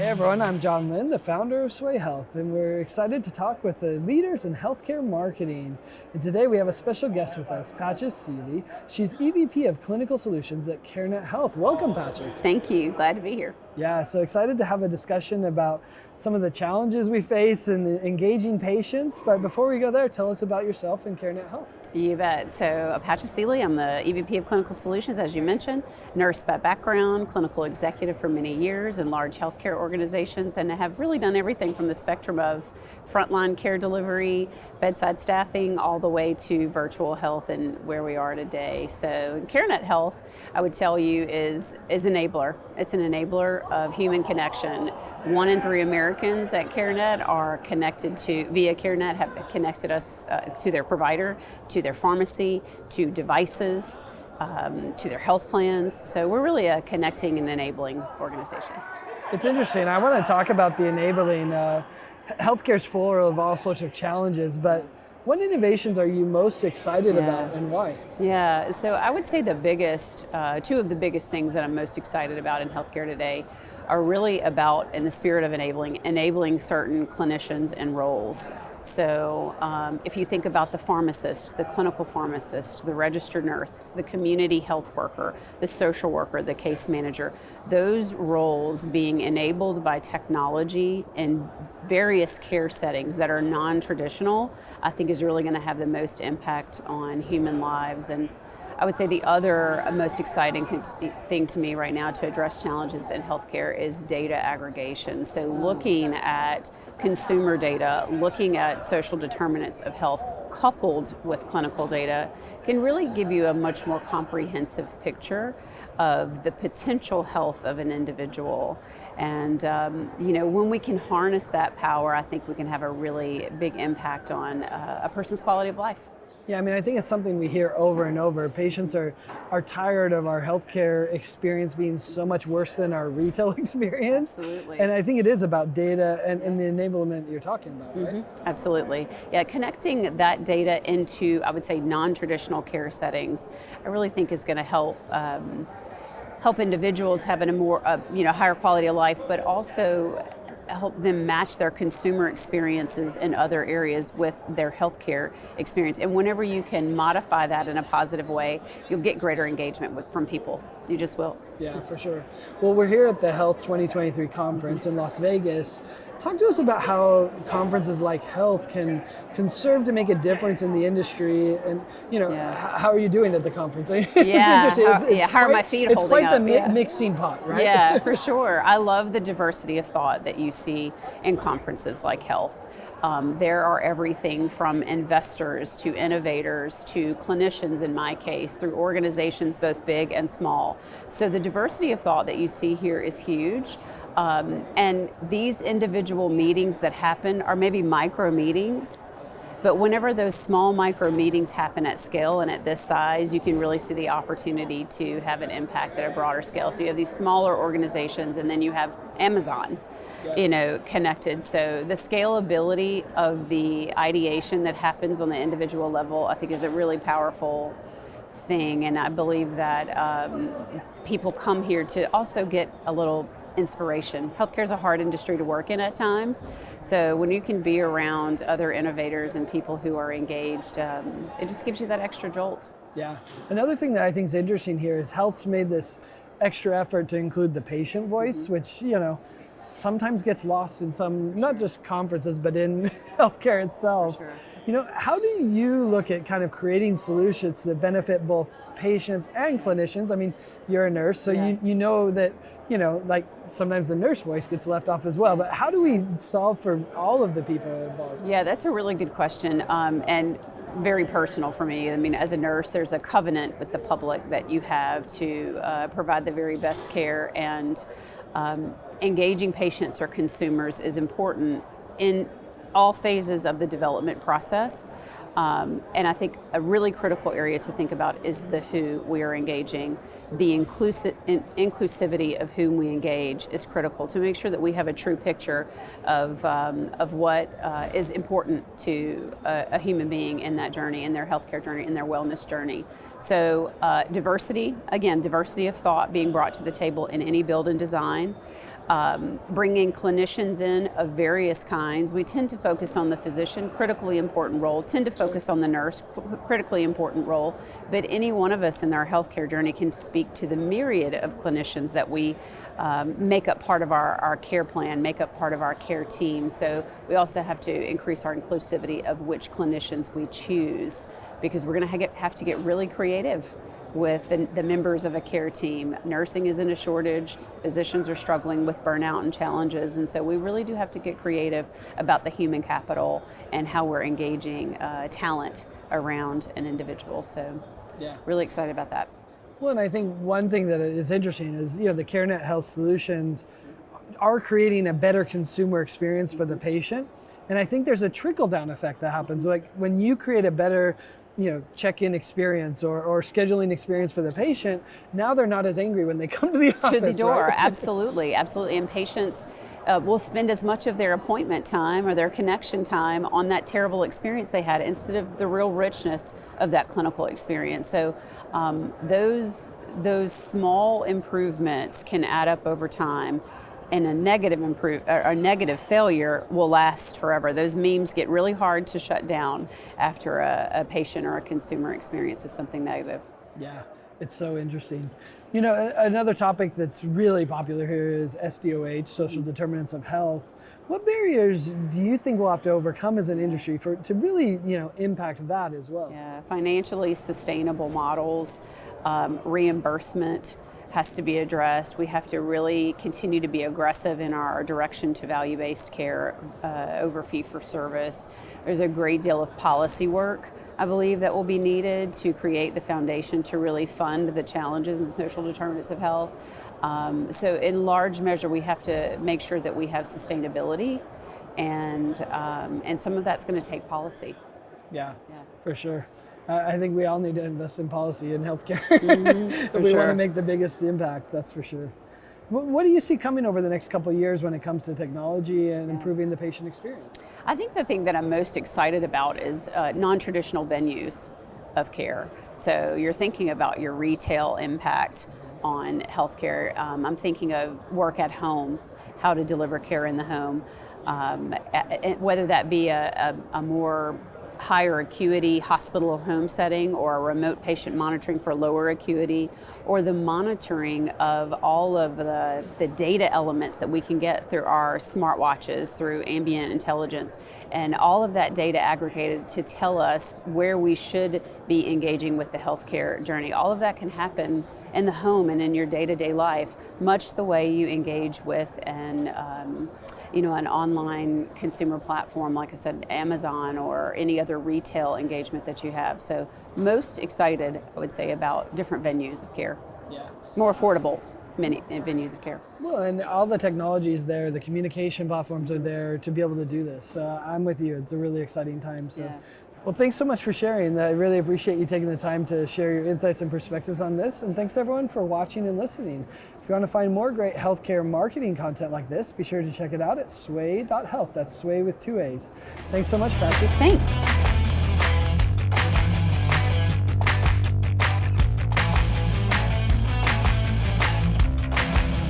everyone, I'm John Lynn, the founder of Sway Health, and we're excited to talk with the leaders in healthcare marketing. And today we have a special guest with us, Patches Seeley. She's EVP of Clinical Solutions at Carenet Health. Welcome, Patches. Thank you. Glad to be here. Yeah, so excited to have a discussion about some of the challenges we face in engaging patients. But before we go there, tell us about yourself and Carenet Health. You bet. So, Patches Seeley, I'm the EVP of Clinical Solutions, as you mentioned, nurse by background, clinical executive for many years in large healthcare organizations, and have really done everything from the spectrum of frontline care delivery, bedside staffing, all the way to virtual health and where we are today. So, Carenet Health, I would tell you, is enabler. It's an enabler of human connection. 1 in 3 Americans at Carenet are connected via Carenet, have connected us to their provider, to their pharmacy, to devices, to their health plans. So we're really a connecting and enabling organization. It's interesting. I want to talk about the enabling. Healthcare's full of all sorts of challenges, but what innovations are you most excited about and why? Yeah, so I would say the biggest, two of the biggest things that I'm most excited about in healthcare today are really about, in the spirit of enabling certain clinicians and roles. So if you think about the pharmacist, the clinical pharmacist, the registered nurse, the community health worker, the social worker, the case manager, those roles being enabled by technology in various care settings that are non-traditional, I think is really going to have the most impact on human lives. And I would say the other most exciting thing to me right now to address challenges in healthcare is data aggregation. So looking at consumer data, looking at social determinants of health coupled with clinical data can really give you a much more comprehensive picture of the potential health of an individual. And when we can harness that power, I think we can have a really big impact on a person's quality of life. Yeah, I mean, I think it's something we hear over and over. Patients are tired of our healthcare experience being so much worse than our retail experience. Absolutely. And I think it is about data and the enablement you're talking about, right? Mm-hmm. Absolutely. Yeah, connecting that data into, I would say, non-traditional care settings, I really think is going to help individuals have a more, higher quality of life, but also help them match their consumer experiences in other areas with their healthcare experience. And whenever you can modify that in a positive way, you'll get greater engagement from people. You just will. Yeah, for sure. Well, we're here at the Health 2023 conference in Las Vegas. Talk to us about how conferences like Health can serve to make a difference in the industry, and how are you doing at the conference? It's interesting. How are my feet holding up? It's quite the mixing pot, right? Yeah, for sure. I love the diversity of thought that you see in conferences like Health. There are everything from investors to innovators to clinicians, in my case, through organizations both big and small. So the diversity of thought that you see here is huge. And these individual meetings that happen are maybe micro meetings, but whenever those small micro meetings happen at scale and at this size, you can really see the opportunity to have an impact at a broader scale. So you have these smaller organizations, and then you have Amazon, connected. So the scalability of the ideation that happens on the individual level, I think, is a really powerful thing. And I believe that people come here to also get a little inspiration. Healthcare is a hard industry to work in at times, so when you can be around other innovators and people who are engaged, it just gives you that extra jolt. Yeah. Another thing that I think is interesting here is Health's made this extra effort to include the patient voice, which sometimes gets lost in some, not just conferences, but in healthcare itself. For sure. How do you look at kind of creating solutions that benefit both patients and clinicians? I mean, you're a nurse, so you know that, like sometimes the nurse voice gets left off as well, but how do we solve for all of the people involved? Yeah, that's a really good question, and very personal for me. I mean, as a nurse, there's a covenant with the public that you have to provide the very best care, and engaging patients or consumers is important in all phases of the development process. And I think a really critical area to think about is the who we are engaging. The inclusivity of whom we engage is critical to make sure that we have a true picture of what is important to a human being in that journey, in their healthcare journey, in their wellness journey. So diversity of thought being brought to the table in any build and design. bringing clinicians in of various kinds. We tend to focus on the physician, critically important role, tend to focus on the nurse, critically important role, but any one of us in our healthcare journey can speak to the myriad of clinicians that we make up part of our care plan, make up part of our care team. So we also have to increase our inclusivity of which clinicians we choose, because we're going to have to get really creative with the members of a care team. Nursing is in a shortage, physicians are struggling with burnout and challenges, and so we really do have to get creative about the human capital and how we're engaging talent around an individual. So really excited about that. Well, and I think one thing that is interesting is, the Carenet Health Solutions are creating a better consumer experience for the patient. And I think there's a trickle-down effect that happens. Like when you create a better check-in experience or scheduling experience for the patient, now they're not as angry when they come to the office. To the door, right? Absolutely. And patients will spend as much of their appointment time or their connection time on that terrible experience they had instead of the real richness of that clinical experience. So those small improvements can add up over time. And a negative failure will last forever. Those memes get really hard to shut down after a patient or a consumer experiences something negative. Yeah, it's so interesting. Another topic that's really popular here is SDOH, social determinants of health. What barriers do you think we'll have to overcome as an industry to really, impact that as well? Yeah, financially sustainable models, reimbursement has to be addressed. We have to really continue to be aggressive in our direction to value-based care over fee-for-service. There's a great deal of policy work, I believe, that will be needed to create the foundation to really fund the challenges and social determinants of health. So in large measure, we have to make sure that we have sustainability, and some of that's going to take policy. Yeah, for sure. I think we all need to invest in policy in healthcare if we want to make the biggest impact, that's for sure. What do you see coming over the next couple of years when it comes to technology and improving the patient experience? I think the thing that I'm most excited about is non-traditional venues of care. So you're thinking about your retail impact on healthcare. I'm thinking of work at home, how to deliver care in the home, whether that be a more higher acuity hospital or home setting, or a remote patient monitoring for lower acuity, or the monitoring of all of the data elements that we can get through our smartwatches, through ambient intelligence, and all of that data aggregated to tell us where we should be engaging with the healthcare journey. All of that can happen in the home and in your day-to-day life, much the way you engage with an online consumer platform, like I said, Amazon, or any other retail engagement that you have. So most excited, I would say, about different venues of care. Yeah. More affordable venues of care. Well, and all the technology is there, the communication platforms are there to be able to do this. I'm with you, it's a really exciting time. So. Yeah. Well, thanks so much for sharing. I really appreciate you taking the time to share your insights and perspectives on this. And thanks everyone for watching and listening. If you want to find more great healthcare marketing content like this, be sure to check it out at sway.health. That's Sway with 2 A's. Thanks so much, Patrick. Thanks.